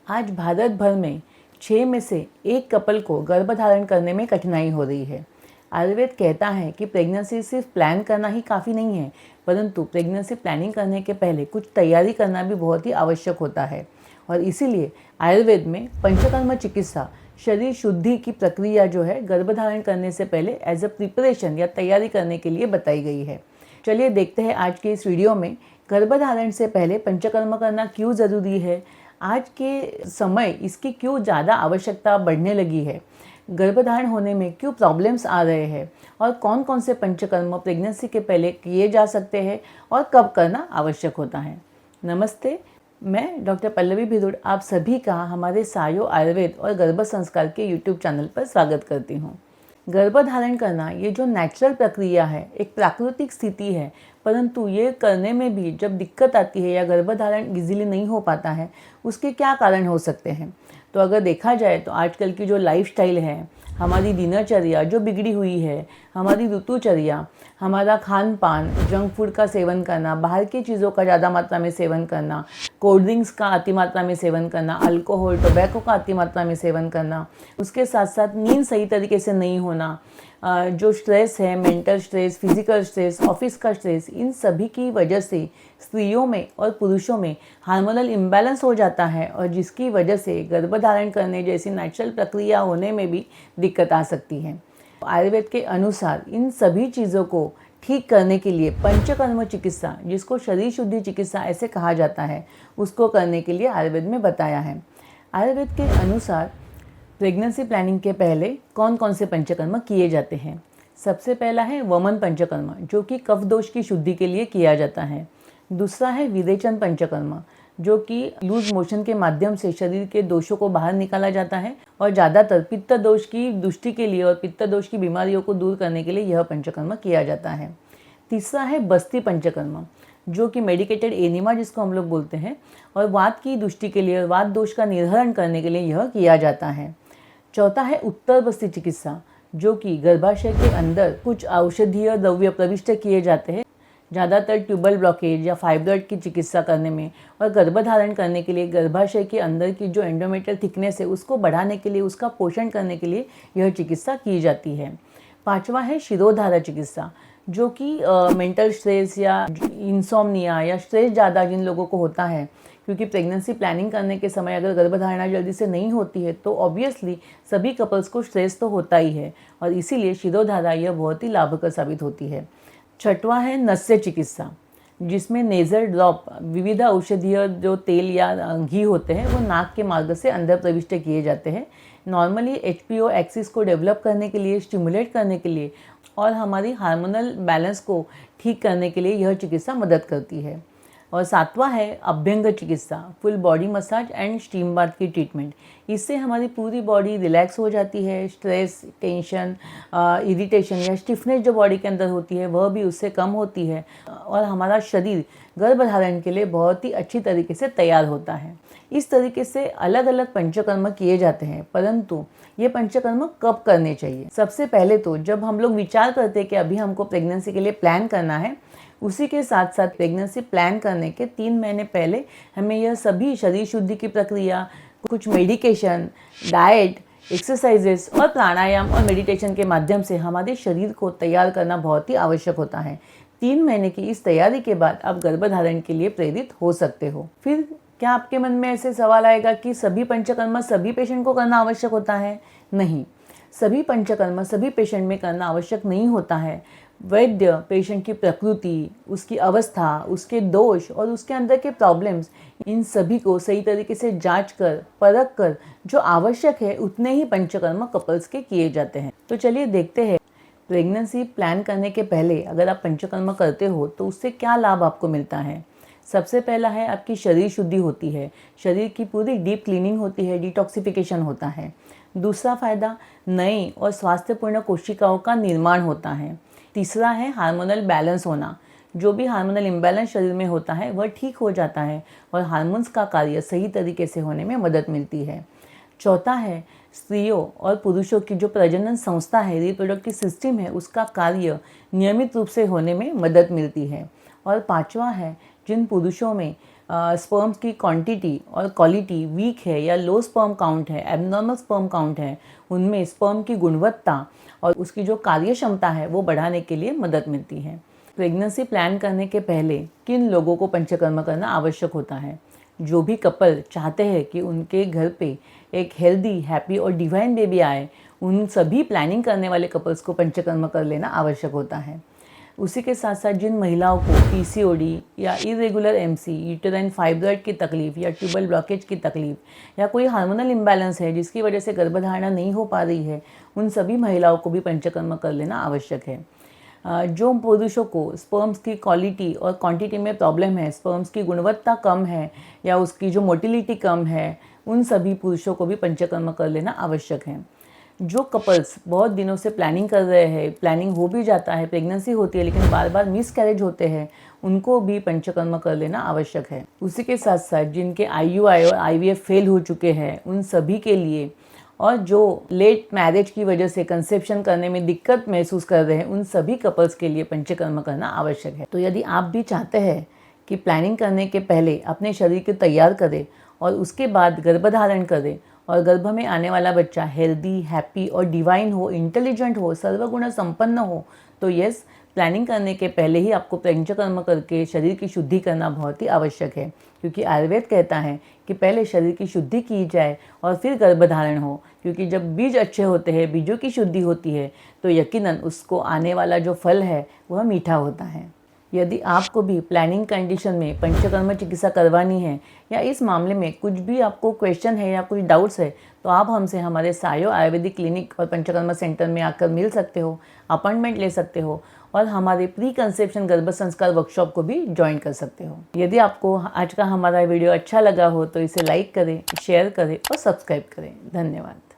आज भारत भर में 6 में से 1 कपल को गर्भधारण करने में कठिनाई हो रही है। आयुर्वेद कहता है कि प्रेगनेंसी सिर्फ प्लान करना ही काफ़ी नहीं है, परंतु प्रेगनेंसी प्लानिंग करने के पहले कुछ तैयारी करना भी बहुत ही आवश्यक होता है। और इसीलिए आयुर्वेद में पंचकर्म चिकित्सा शरीर शुद्धि की प्रक्रिया जो है गर्भधारण करने से पहले एज अ प्रिपरेशन या तैयारी करने के लिए बताई गई है। चलिए देखते हैं आज के इस वीडियो में गर्भधारण से पहले पंचकर्म करना क्यों ज़रूरी है, आज के समय इसकी क्यों ज़्यादा आवश्यकता बढ़ने लगी है, गर्भधारण होने में क्यों प्रॉब्लम्स आ रहे हैं और कौन कौन से पंचकर्म प्रेगनेंसी के पहले किए जा सकते हैं और कब करना आवश्यक होता है। नमस्ते, मैं डॉक्टर पल्लवी भिरुड आप सभी का हमारे सायो आयुर्वेद और गर्भ संस्कार के यूट्यूब चैनल पर स्वागत करती हूँ। गर्भधारण करना ये जो नेचुरल प्रक्रिया है, एक प्राकृतिक स्थिति है, परंतु ये करने में भी जब दिक्कत आती है या गर्भधारण इजीली नहीं हो पाता है, उसके क्या कारण हो सकते हैं। तो अगर देखा जाए तो आजकल की जो लाइफस्टाइल है, हमारी दिनचर्या जो बिगड़ी हुई है, हमारी ऋतुचर्या, हमारा खान पान, जंक फूड का सेवन करना, बाहर की चीज़ों का ज़्यादा मात्रा में सेवन करना, कोल्ड ड्रिंक्स का अति मात्रा में सेवन करना, अल्कोहल टोबैको का अति मात्रा में सेवन करना, उसके साथ साथ नींद सही तरीके से नहीं होना, जो स्ट्रेस है, mental stress, physical stress, office का स्ट्रेस, इन सभी की वजह से स्त्रियों में और पुरुषों में हार्मोनल इम्बैलेंस हो जाता है और जिसकी वजह से गर्भधारण करने जैसी नेचुरल प्रक्रिया होने में भी दिक्कत आ सकती है। आयुर्वेद के अनुसार इन सभी चीज़ों को ठीक करने के लिए पंचकर्म चिकित्सा, जिसको शरीर शुद्धि चिकित्सा ऐसे कहा जाता है, उसको करने के लिए आयुर्वेद में बताया है। आयुर्वेद के अनुसार प्रेगनेंसी प्लानिंग के पहले कौन कौन से पंचकर्म किए जाते हैं। सबसे पहला है वमन पंचकर्म, जो कि कफ दोष की शुद्धि के लिए किया जाता है। दूसरा है विरेचन पंचकर्म, जो कि लूज मोशन के माध्यम से शरीर के दोषों को बाहर निकाला जाता है और ज़्यादातर पित्त दोष की दुष्टि के लिए और पित्त दोष की बीमारियों को दूर करने के लिए यह पंचकर्म किया जाता है। तीसरा है बस्ती पंचकर्म, जो कि मेडिकेटेड एनिमा जिसको हम लोग बोलते हैं, और वात की दुष्टि के लिए और वात दोष का निर्हरण करने के लिए यह किया जाता है। चौथा है उत्तर बस्ती चिकित्सा, जो कि गर्भाशय के अंदर कुछ औषधीय द्रव्य प्रविष्ट किए जाते हैं, ज़्यादातर ट्यूबल ब्लॉकेज या फाइब्रॉइड की चिकित्सा करने में और गर्भधारण करने के लिए गर्भाशय के अंदर की जो एंडोमेट्रियल थिकनेस है उसको बढ़ाने के लिए, उसका पोषण करने के लिए यह चिकित्सा की जाती है। पांचवा है शिरोधारा चिकित्सा, जो कि मेंटल स्ट्रेस या इंसोम्निया या स्ट्रेस ज़्यादा जिन लोगों को होता है, क्योंकि प्रेगनेंसी प्लानिंग करने के समय अगर गर्भधारणा जल्दी से नहीं होती है तो ऑब्वियसली सभी कपल्स को स्ट्रेस तो होता ही है और इसीलिए शिरोधारा यह बहुत ही लाभकर साबित होती है। छठवां है नस्य चिकित्सा, जिसमें नेज़ल ड्रॉप, विविध औषधीय जो तेल या घी होते हैं वो नाक के मार्ग से अंदर प्रविष्ट किए जाते हैं, नॉर्मली HPO एक्सिस को डेवलप करने के लिए, स्टिमुलेट करने के लिए और हमारी हार्मोनल बैलेंस को ठीक करने के लिए यह चिकित्सा मदद करती है। और सातवां है अभ्यंग चिकित्सा, full body massage and steam bath की ट्रीटमेंट। इससे हमारी पूरी बॉडी रिलैक्स हो जाती है, स्ट्रेस, टेंशन, इरिटेशन या स्टिफनेस जो बॉडी के अंदर होती है वह भी उससे कम होती है और हमारा शरीर गर्भधारण के लिए बहुत ही अच्छी तरीके से तैयार होता है। इस तरीके से अलग अलग पंचकर्म किए जाते हैं, परंतु ये पंचकर्म कब करने चाहिए। सबसे पहले तो जब हम लोग विचार करते हैं कि अभी हमको प्रेगनेंसी के लिए प्लान करना है, उसी के साथ साथ प्रेगनेंसी प्लान करने के 3 महीने पहले हमें यह सभी शरीर शुद्धि की प्रक्रिया, कुछ मेडिकेशन, डाइट, एक्सरसाइजेस और प्राणायाम और मेडिटेशन के माध्यम से हमारे शरीर को तैयार करना बहुत ही आवश्यक होता है। 3 महीने की इस तैयारी के बाद आप गर्भधारण के लिए प्रेरित हो सकते हो। फिर क्या आपके मन में ऐसे सवाल आएगा कि सभी पंचकर्म सभी पेशेंट को करना आवश्यक होता है? नहीं, सभी पंचकर्म सभी पेशेंट में करना आवश्यक नहीं होता है। वैद्य पेशेंट की प्रकृति, उसकी अवस्था, उसके दोष और उसके अंदर के प्रॉब्लम्स, इन सभी को सही तरीके से जांच कर, परख कर जो आवश्यक है उतने ही पंचकर्म कपल्स के किए जाते हैं। तो चलिए देखते हैं प्रेगनेंसी प्लान करने के पहले अगर आप पंचकर्म करते हो तो उससे क्या लाभ आपको मिलता है। सबसे पहला है आपकी शरीर शुद्धि होती है, शरीर की पूरी डीप क्लीनिंग होती है, डिटॉक्सिफिकेशन होता है। दूसरा फायदा, नई और स्वास्थ्यपूर्ण कोशिकाओं का निर्माण होता है। तीसरा है हार्मोनल बैलेंस होना, जो भी हार्मोनल इम्बैलेंस शरीर में होता है वह ठीक हो जाता है और हार्मोन्स का कार्य सही तरीके से होने में मदद मिलती है। चौथा है स्त्रियों और पुरुषों की जो प्रजनन संस्था है, रिप्रोडक्टिव सिस्टम है, उसका कार्य नियमित रूप से होने में मदद मिलती है। और पांचवा है जिन पुरुषों में स्पर्म्स की क्वांटिटी और क्वालिटी वीक है या लो स्पर्म काउंट है, एबनॉर्मल स्पर्म काउंट है, उनमें स्पर्म की गुणवत्ता और उसकी जो कार्य क्षमता है वो बढ़ाने के लिए मदद मिलती है। प्रेगनेंसी प्लान करने के पहले किन लोगों को पंचकर्म करना आवश्यक होता है? जो भी कपल चाहते हैं कि उनके घर पे एक हेल्दी, हैप्पी और डिवाइन बेबी आए, उन सभी प्लानिंग करने वाले कपल्स को पंचकर्म कर लेना आवश्यक होता है। उसी के साथ साथ जिन महिलाओं को पीसीओडी या इरेगुलर एमसी, यूटेराइन फाइब्रॉइड की तकलीफ या ट्यूबल ब्लॉकेज की तकलीफ या कोई हार्मोनल इम्बैलेंस है जिसकी वजह से गर्भधारणा नहीं हो पा रही है, उन सभी महिलाओं को भी पंचकर्म कर लेना आवश्यक है। जो पुरुषों को स्पर्म्स की क्वालिटी और क्वांटिटी में प्रॉब्लम है, स्पर्म्स की गुणवत्ता कम है या उसकी जो मोटिलिटी कम है, उन सभी पुरुषों को भी पंचकर्म कर लेना आवश्यक है। जो कपल्स बहुत दिनों से प्लानिंग कर रहे हैं, प्लानिंग हो भी जाता है, प्रेगनेंसी होती है लेकिन बार बार मिसकैरेज होते हैं, उनको भी पंचकर्म कर लेना आवश्यक है। उसी के साथ साथ जिनके IUI और IVF फेल हो चुके हैं, उन सभी के लिए, और जो लेट मैरिज की वजह से कंसेप्शन करने में दिक्कत महसूस कर रहे हैं, उन सभी कपल्स के लिए पंचकर्म करना आवश्यक है। तो यदि आप भी चाहते हैं कि प्लानिंग करने के पहले अपने शरीर को तैयार करें और उसके बाद गर्भधारण करें और गर्भ में आने वाला बच्चा हेल्दी, हैप्पी और डिवाइन हो, इंटेलिजेंट हो, सर्वगुण संपन्न हो, तो यस, प्लानिंग करने के पहले ही आपको पंचकर्म करके शरीर की शुद्धि करना बहुत ही आवश्यक है। क्योंकि आयुर्वेद कहता है कि पहले शरीर की शुद्धि की जाए और फिर गर्भधारण हो। क्योंकि जब बीज अच्छे होते हैं, बीजों की शुद्धि होती है, तो यकीनन उसको आने वाला जो फल है वह मीठा होता है। यदि आपको भी प्लानिंग कंडीशन में पंचकर्म चिकित्सा करवानी है या इस मामले में कुछ भी आपको क्वेश्चन है या कुछ डाउट्स है, तो आप हमसे हमारे सायो आयुर्वेदिक क्लिनिक और पंचकर्म सेंटर में आकर मिल सकते हो, अपॉइंटमेंट ले सकते हो और हमारे प्री कंसेप्शन गर्भ संस्कार वर्कशॉप को भी ज्वाइन कर सकते हो। यदि आपको आज का हमारा वीडियो अच्छा लगा हो तो इसे लाइक करें, शेयर करें और सब्सक्राइब करें। धन्यवाद।